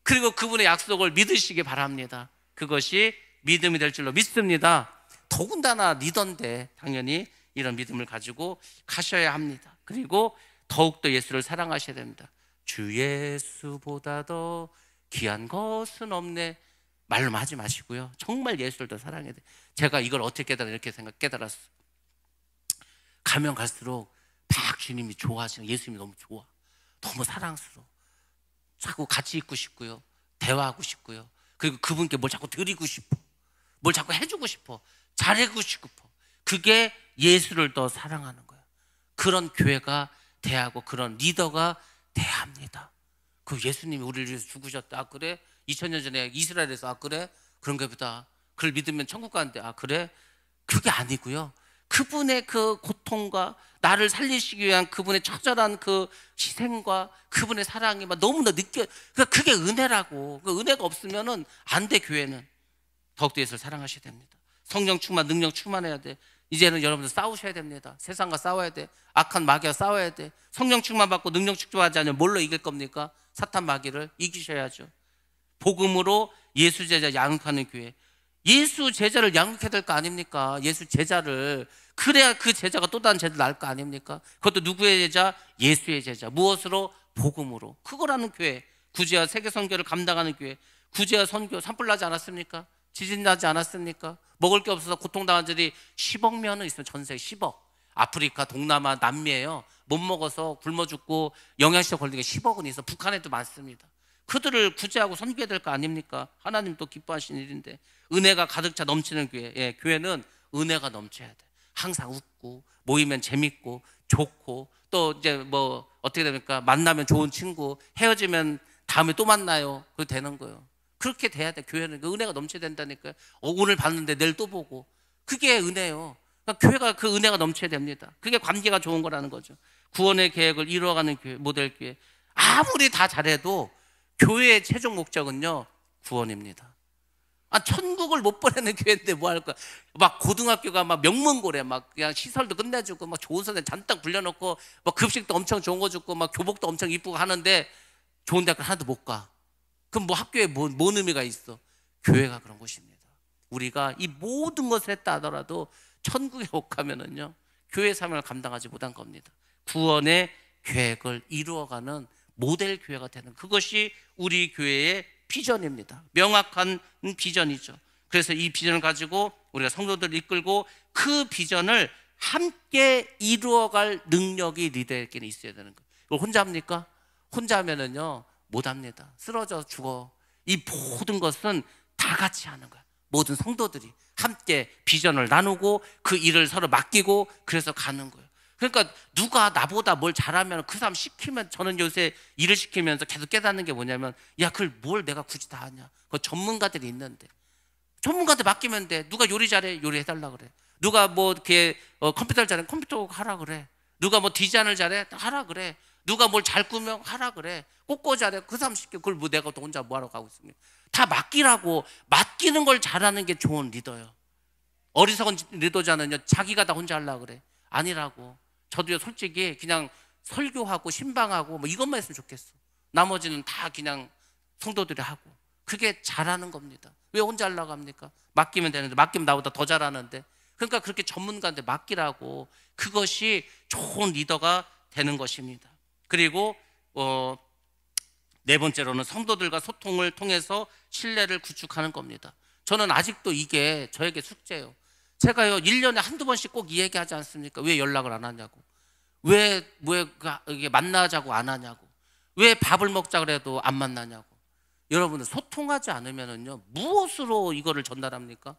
그리고 그분의 약속을 믿으시기 바랍니다. 그것이 믿음이 될 줄로 믿습니다. 더군다나 리더인데 당연히 이런 믿음을 가지고 가셔야 합니다. 그리고 더욱더 예수를 사랑하셔야 됩니다. 주 예수보다 더 귀한 것은 없네 말로만 하지 마시고요. 정말 예수를 더 사랑해야 돼요. 제가 이걸 어떻게 이렇게 깨달았어요. 가면 갈수록 막 주님이 좋아하시는, 예수님이 너무 좋아. 너무 사랑스러워. 자꾸 같이 있고 싶고요. 대화하고 싶고요. 그리고 그분께 뭘 자꾸 드리고 싶어. 뭘 자꾸 해주고 싶어. 잘해주고 싶어. 그게 예수를 더 사랑하는 거예요. 그런 교회가 돼야 하고 그런 리더가 돼야 합니다. 그 예수님이 우리를 위해서 죽으셨다. 아 그래? 2000년 전에 이스라엘에서 아 그래? 그런가 보다. 그걸 믿으면 천국 가는데 아 그래? 그게 아니고요. 그분의 그 고통과 나를 살리시기 위한 그분의 처절한 그 희생과 그분의 사랑이 막 너무나 그러니까 그게 은혜라고. 그 은혜가 없으면은 안 돼. 교회는 더욱더 예수를 사랑하셔야 됩니다. 성령 충만, 능력 충만해야 돼. 이제는 여러분들 싸우셔야 됩니다. 세상과 싸워야 돼. 악한 마귀와 싸워야 돼. 성령 충만 받고 능력 충만하지 않으면 뭘로 이길 겁니까? 사탄 마귀를 이기셔야죠. 복음으로 예수 제자 양육하는 교회. 예수 제자를 양육해야 될 거 아닙니까? 예수 제자를. 그래야 그 제자가 또 다른 제자를 낳을 거 아닙니까? 그것도 누구의 제자? 예수의 제자. 무엇으로? 복음으로. 그거라는 교회. 구제와 세계 선교를 감당하는 교회. 구제와 선교 산불 나지 않았습니까? 지진 나지 않았습니까? 먹을 게 없어서 고통당한 자들이 10억 명은 있어요. 전 세계 10억. 아프리카, 동남아, 남미에요. 못 먹어서 굶어 죽고 영양실조 걸린 게 10억은 있어. 북한에도 많습니다. 그들을 구제하고 섬겨야 될 거 아닙니까? 하나님 또 기뻐하시는 일인데. 은혜가 가득 차 넘치는 교회. 예, 교회는 은혜가 넘쳐야 돼. 항상 웃고 모이면 재밌고 좋고, 또 이제 뭐 어떻게 됩니까? 만나면 좋은 친구, 헤어지면 다음에 또 만나요. 그렇게 되는 거예요. 그렇게 돼야 돼. 교회는 은혜가 넘쳐야 된다니까요. 오늘 봤는데 내일 또 보고. 그게 은혜예요. 그러니까 교회가 그 은혜가 넘쳐야 됩니다. 그게 관계가 좋은 거라는 거죠. 구원의 계획을 이루어가는 교회, 모델 교회. 아무리 다 잘해도 교회의 최종 목적은요, 구원입니다. 천국을 못 보내는 교회인데 뭐 할까? 막 고등학교가 막 명문고래, 막 그냥 시설도 끝내주고, 막 좋은 선생 잔뜩 불려놓고, 막 급식도 엄청 좋은 거 주고, 막 교복도 엄청 이쁘고 하는데 좋은 대학교 하나도 못 가. 그럼 뭐 학교에 뭔 의미가 있어? 교회가 그런 곳입니다. 우리가 이 모든 것을 했다 하더라도 천국에 못 가면은요, 교회 사명을 감당하지 못한 겁니다. 구원의 계획을 이루어가는 모델 교회가 되는, 그것이 우리 교회의 비전입니다. 명확한 비전이죠. 그래서 이 비전을 가지고 우리가 성도들을 이끌고 그 비전을 함께 이루어갈 능력이 리더에게는 있어야 되는 거예요. 이걸 혼자 합니까? 혼자 하면은요, 못 합니다. 쓰러져 죽어. 이 모든 것은 다 같이 하는 거야. 모든 성도들이 함께 비전을 나누고 그 일을 서로 맡기고 그래서 가는 거예요. 그러니까 누가 나보다 뭘 잘하면 그 사람 시키면, 저는 요새 일을 시키면서 계속 깨닫는 게 뭐냐면, 야, 그걸 뭘 내가 굳이 다 하냐. 그 전문가들이 있는데, 전문가한테 맡기면 돼. 누가 요리 잘해, 요리해달라 그래. 누가 뭐 이렇게 컴퓨터를 잘해, 컴퓨터 하라 그래. 누가 뭐 디자인을 잘해, 하라 그래. 누가 뭘 잘 꾸며, 하라 그래. 꽃꽂이 잘해, 그 사람 시켜. 그걸 뭐 내가 또 혼자 뭐하러 가고 있습니까? 다 맡기라고. 맡기는 걸 잘하는 게 좋은 리더예요. 어리석은 리더자는요, 자기가 다 혼자 하려고 그래. 아니라고. 저도요, 솔직히 그냥 설교하고 신방하고 뭐 이것만 했으면 좋겠어. 나머지는 다 그냥 성도들이 하고. 그게 잘하는 겁니다. 왜 혼자 하려고 합니까? 맡기면 되는데, 맡기면 나보다 더 잘하는데. 그러니까 그렇게 전문가한테 맡기라고. 그것이 좋은 리더가 되는 것입니다. 그리고 네 번째로는 성도들과 소통을 통해서 신뢰를 구축하는 겁니다. 저는 아직도 이게 저에게 숙제예요. 제가요, 1년에 한두 번씩 꼭 이 얘기 하지 않습니까? 왜 연락을 안 하냐고. 왜 이게 만나자고 안 하냐고. 왜 밥을 먹자 그래도 안 만나냐고. 여러분들, 소통하지 않으면은요, 무엇으로 이거를 전달합니까?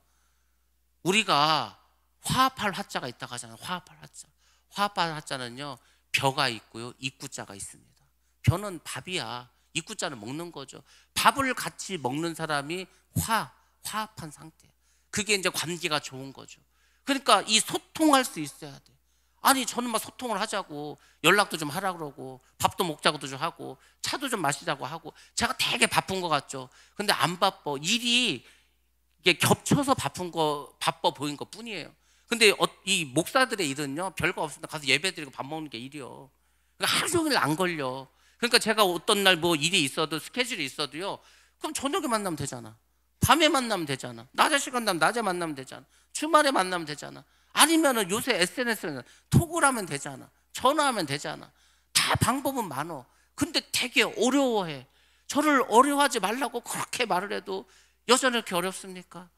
우리가 화합할 화자가 있다고 하잖아요. 화합할 화자. 화합할 화자는요, 벼가 있고요, 입구자가 있습니다. 벼는 밥이야. 입구자는 먹는 거죠. 밥을 같이 먹는 사람이 화합한 상태예요. 그게 이제 관계가 좋은 거죠. 그러니까 이 소통할 수 있어야 돼. 아니, 저는 막 소통을 하자고, 연락도 좀 하라 그러고, 밥도 먹자고도 좀 하고, 차도 좀 마시자고 하고, 제가 되게 바쁜 것 같죠. 근데 안 바빠. 일이 이게 겹쳐서 바빠 보인 것 뿐이에요. 근데 이 목사들의 일은요, 별거 없습니다. 가서 예배 드리고 밥 먹는 게 일이요. 그러니까 하루 종일 안 걸려. 그러니까 제가 어떤 날 뭐 일이 있어도, 스케줄이 있어도요, 그럼 저녁에 만나면 되잖아. 밤에 만나면 되잖아. 낮에 시간 나면 낮에 만나면 되잖아. 주말에 만나면 되잖아. 아니면은 요새 SNS는 톡을 하면 되잖아. 전화하면 되잖아. 다 방법은 많어. 근데 되게 어려워해. 저를 어려워하지 말라고 그렇게 말을 해도 여전히 그렇게 어렵습니까?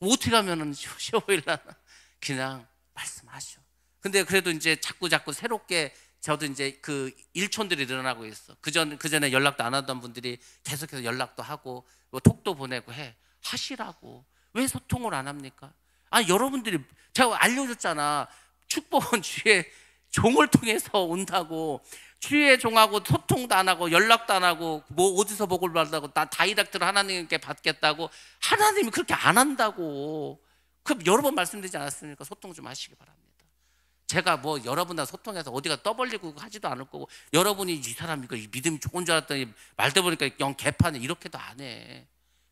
어떻게 하면은 쉬워 보일라나? 그냥 말씀하셔. 근데 그래도 이제 자꾸 새롭게, 저도 이제 그 일촌들이 늘어나고 있어. 그 전에 연락도 안 하던 분들이 계속해서 연락도 하고 뭐 톡도 보내고 해. 하시라고. 왜 소통을 안 합니까? 여러분들이, 제가 알려줬잖아. 축복은 주의 종을 통해서 온다고. 주의 종하고 소통도 안 하고 연락도 안 하고 뭐 어디서 복을 받다고 나 다이렉트로 하나님께 받겠다고. 하나님이 그렇게 안 한다고. 그럼 여러 번 말씀드리지 않았습니까? 소통 좀 하시기 바랍니다. 제가 뭐 여러분과 소통해서 어디가 떠벌리고 하지도 않을 거고, 여러분이 이 사람 이거 믿음이 좋은 줄 알았더니 말도 보니까 영 개판에, 이렇게도 안 해.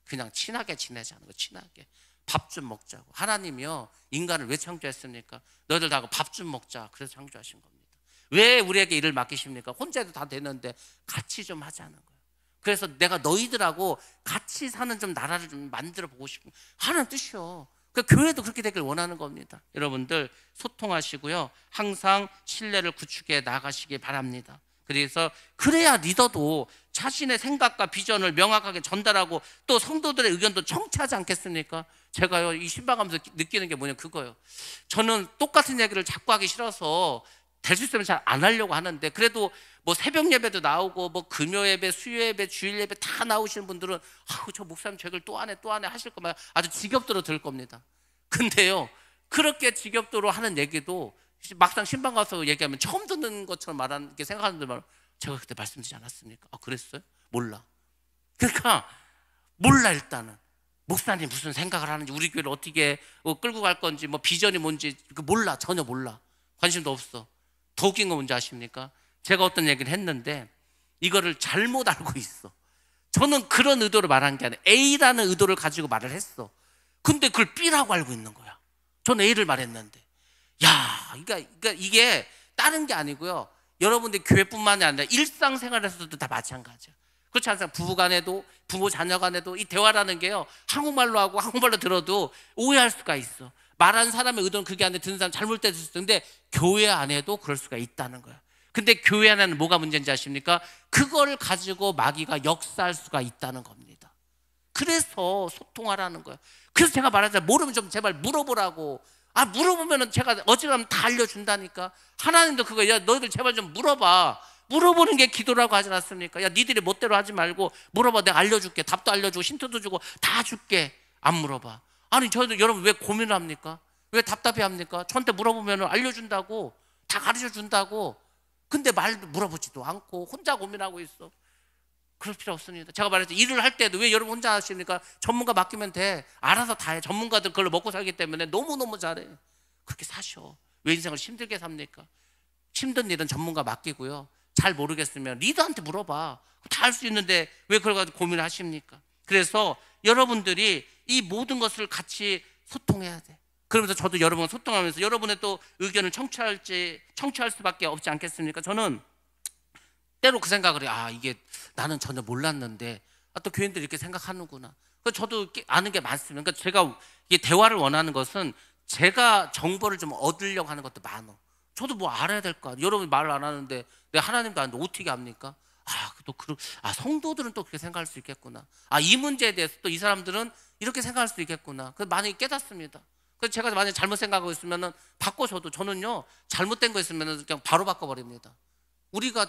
그냥 친하게 지내자는 거. 친하게 밥 좀 먹자고. 하나님이요, 인간을 왜 창조했습니까? 너희들 다 밥 좀 먹자. 그래서 창조하신 겁니다. 왜 우리에게 일을 맡기십니까? 혼자 해도 다 되는데 같이 좀 하자는 거예요. 그래서 내가 너희들하고 같이 사는 좀 나라를 좀 만들어 보고 싶은 하는 뜻이요. 그 교회도 그렇게 되길 원하는 겁니다. 여러분들 소통하시고요, 항상 신뢰를 구축해 나가시기 바랍니다. 그래서 그래야 리더도 자신의 생각과 비전을 명확하게 전달하고 또 성도들의 의견도 청취하지 않겠습니까? 제가요, 이 신방하면서 느끼는 게 뭐냐, 그거예요. 저는 똑같은 얘기를 자꾸 하기 싫어서 될 수 있으면 잘 안 하려고 하는데, 그래도 뭐 새벽 예배도 나오고 뭐 금요 예배, 수요 예배, 주일 예배 다 나오시는 분들은 아우 저 목사님 죄를 또 하네 하실 거면 아주 지겹도록 들을 겁니다. 근데요, 그렇게 지겹도록 하는 얘기도 막상 신방 가서 얘기하면 처음 듣는 것처럼 말하는 게 생각하는 데 말, 제가 그때 말씀드리지 않았습니까? 아 그랬어요? 몰라. 그러니까 몰라. 일단은 목사님 무슨 생각을 하는지, 우리 교회를 어떻게 끌고 갈 건지, 뭐 비전이 뭔지 몰라. 전혀 몰라. 관심도 없어. 더 웃긴 거 뭔지 아십니까? 제가 어떤 얘기를 했는데 이거를 잘못 알고 있어. 저는 그런 의도로 말한 게 아니라 A라는 의도를 가지고 말을 했어. 근데 그걸 B라고 알고 있는 거야. 저는 A를 말했는데, 야, 그러니까 이게 다른 게 아니고요. 여러분들 교회뿐만이 아니라 일상생활에서도 다 마찬가지야. 그렇지 않습니까? 부부간에도, 부모 자녀간에도 이 대화라는 게요, 한국말로 하고 한국말로 들어도 오해할 수가 있어. 말하는 사람의 의도는 그게 아닌데 듣는 사람 잘못될 수 있는데 교회 안에도 그럴 수가 있다는 거야. 근데 교회 안에는 뭐가 문제인지 아십니까? 그걸 가지고 마귀가 역사할 수가 있다는 겁니다. 그래서 소통하라는 거예요. 그래서 제가 말하잖아요. 모르면 좀 제발 물어보라고. 아 물어보면은 제가 어지간하면 다 알려준다니까. 하나님도 그거, 야 너희들 제발 좀 물어봐. 물어보는 게 기도라고 하지 않습니까? 야 니들이 멋대로 하지 말고 물어봐. 내가 알려줄게. 답도 알려주고 힌트도 주고 다 줄게. 안 물어봐. 아니 저희도 여러분 왜 고민을 합니까? 왜 답답해 합니까? 저한테 물어보면 알려준다고, 다 가르쳐준다고. 근데 말도 물어보지도 않고 혼자 고민하고 있어. 그럴 필요 없습니다. 제가 말했죠. 일을 할 때도 왜 여러분 혼자 하십니까? 전문가 맡기면 돼. 알아서 다 해. 전문가들 그걸로 먹고 살기 때문에 너무너무 잘해. 그렇게 사셔. 왜 인생을 힘들게 삽니까? 힘든 일은 전문가 맡기고요. 잘 모르겠으면 리더한테 물어봐. 다 할 수 있는데 왜 그걸 가지고 고민을 하십니까? 그래서 여러분들이 이 모든 것을 같이 소통해야 돼. 그러면서 저도 여러분과 소통하면서 여러분의 또 의견을 청취할 수밖에 없지 않겠습니까? 저는 때로 그 생각을 해요. 아 이게 나는 전혀 몰랐는데 또 교인들이 이렇게 생각하는구나. 그래서 저도 아는 게 많습니다. 그러니까 제가 이게 대화를 원하는 것은 제가 정보를 좀 얻으려고 하는 것도 많어. 저도 뭐 알아야 될 거 아니에요. 여러분이 말을 안 하는데 내가 하나님도 아는데 어떻게 합니까? 성도들은 또 그렇게 생각할 수 있겠구나. 이 문제에 대해서 또 이 사람들은 이렇게 생각할 수 있겠구나. 그래서 많이 깨닫습니다. 그래서 제가 만약에 잘못 생각하고 있으면은 바꿔줘도, 저는요 잘못된 거 있으면은 그냥 바로 바꿔버립니다. 우리가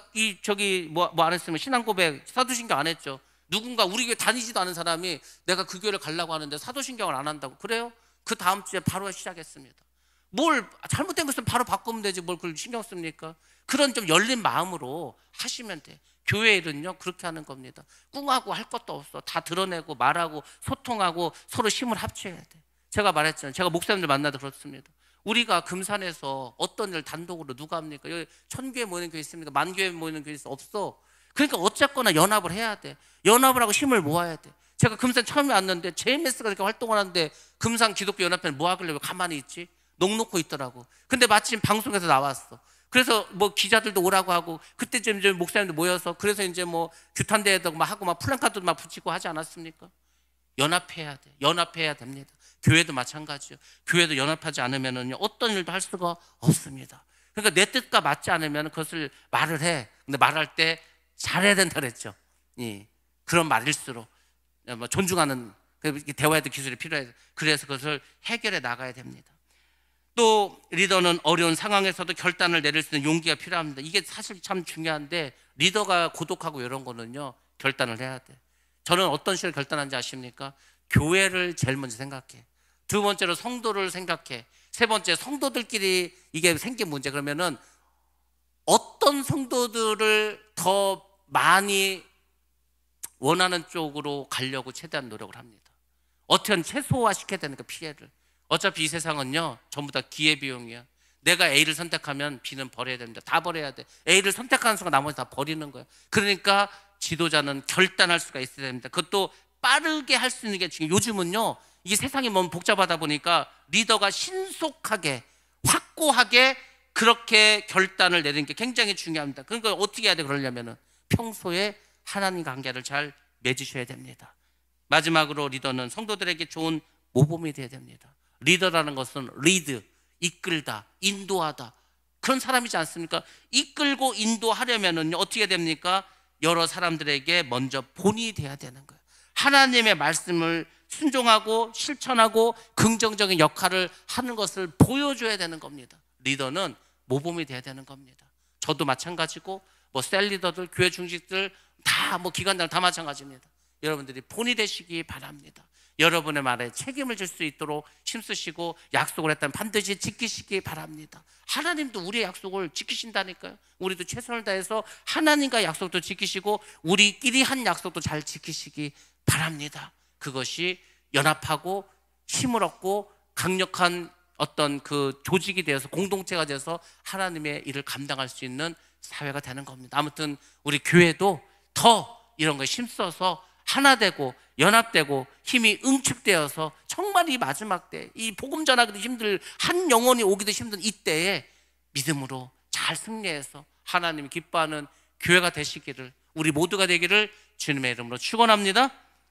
뭐 안 했으면 신앙고백, 사도신경 안 했죠. 누군가 우리 교회 다니지도 않은 사람이 내가 그 교회를 가려고 하는데 사도신경을 안 한다고 그래요? 그 다음 주에 바로 시작했습니다. 뭘 잘못된 거 있으면 바로 바꾸면 되지 뭘 그걸 신경 씁니까? 그런 좀 열린 마음으로 하시면 돼. 교회 일은요 그렇게 하는 겁니다. 꿍하고 할 것도 없어. 다 드러내고 말하고 소통하고 서로 힘을 합쳐야 돼. 제가 말했잖아요. 제가 목사님들 만나도 그렇습니다. 우리가 금산에서 어떤 일 단독으로 누가 합니까? 여기 1000교회 모이는 교회 있습니까? 10,000교회 모이는 교회 있어? 없어. 그러니까 어쨌거나 연합을 해야 돼. 연합을 하고 힘을 모아야 돼. 제가 금산 처음에 왔는데 JMS가 이렇게 활동을 하는데 금산 기독교 연합회는 뭐 하길래 왜 가만히 있지? 넋놓고 있더라고. 근데 마침 방송에서 나왔어. 그래서 뭐 기자들도 오라고 하고 그때쯤 이제 목사님들 모여서 그래서 이제 뭐 규탄대회도 막 하고 막 플랜카드도 막 붙이고 하지 않았습니까? 연합해야 돼. 연합해야 됩니다. 교회도 마찬가지요. 교회도 연합하지 않으면은 어떤 일도 할 수가 없습니다. 그러니까 내 뜻과 맞지 않으면 그것을 말을 해. 근데 말할 때 잘해야 된다 그랬죠. 그런 말일수록 뭐 존중하는 대화에도 기술이 필요해요. 그래서 그것을 해결해 나가야 됩니다. 또 리더는 어려운 상황에서도 결단을 내릴 수 있는 용기가 필요합니다. 이게 사실 참 중요한데 리더가 고독하고 이런 거는요 결단을 해야 돼. 저는 어떤 식으로 결단한지 아십니까? 교회를 제일 먼저 생각해. 두 번째로 성도를 생각해. 세 번째 성도들끼리 이게 생긴 문제. 그러면은 어떤 성도들을 더 많이 원하는 쪽으로 가려고 최대한 노력을 합니다. 어떻게든 최소화시켜야 되는 그 피해를. 어차피 이 세상은요 전부 다 기회비용이야. 내가 A를 선택하면 B는 버려야 됩니다. 다 버려야 돼. A를 선택하는 순간 나머지 다 버리는 거야. 그러니까 지도자는 결단할 수가 있어야 됩니다. 그것도 빠르게 할 수 있는 게 중요해요. 요즘은요 이게 세상이 너무 복잡하다 보니까 리더가 신속하게 확고하게 그렇게 결단을 내리는 게 굉장히 중요합니다. 그러니까 어떻게 해야 돼? 그러려면은 평소에 하나님 관계를 잘 맺으셔야 됩니다. 마지막으로 리더는 성도들에게 좋은 모범이 되어야 됩니다. 리더라는 것은 리드, 이끌다, 인도하다 그런 사람이지 않습니까? 이끌고 인도하려면 어떻게 됩니까? 여러 사람들에게 먼저 본이 돼야 되는 거예요. 하나님의 말씀을 순종하고 실천하고 긍정적인 역할을 하는 것을 보여줘야 되는 겁니다. 리더는 모범이 돼야 되는 겁니다. 저도 마찬가지고 뭐 셀리더들, 교회 중직들 다 뭐 기관장 다 마찬가지입니다. 여러분들이 본이 되시기 바랍니다. 여러분의 말에 책임을 질 수 있도록 힘쓰시고 약속을 했다면 반드시 지키시기 바랍니다. 하나님도 우리의 약속을 지키신다니까요. 우리도 최선을 다해서 하나님과 약속도 지키시고 우리끼리 한 약속도 잘 지키시기 바랍니다. 그것이 연합하고 힘을 얻고 강력한 어떤 그 조직이 되어서 공동체가 되어서 하나님의 일을 감당할 수 있는 사회가 되는 겁니다. 아무튼 우리 교회도 더 이런 거에 힘써서 하나 되고 연합되고 힘이 응축되어서 정말 이 마지막 때, 이 복음 전하기도 힘들, 한 영혼이 오기도 힘든 이때에 믿음으로 잘 승리해서 하나님이 기뻐하는 교회가 되시기를, 우리 모두가 되기를 주님의 이름으로 축원합니다.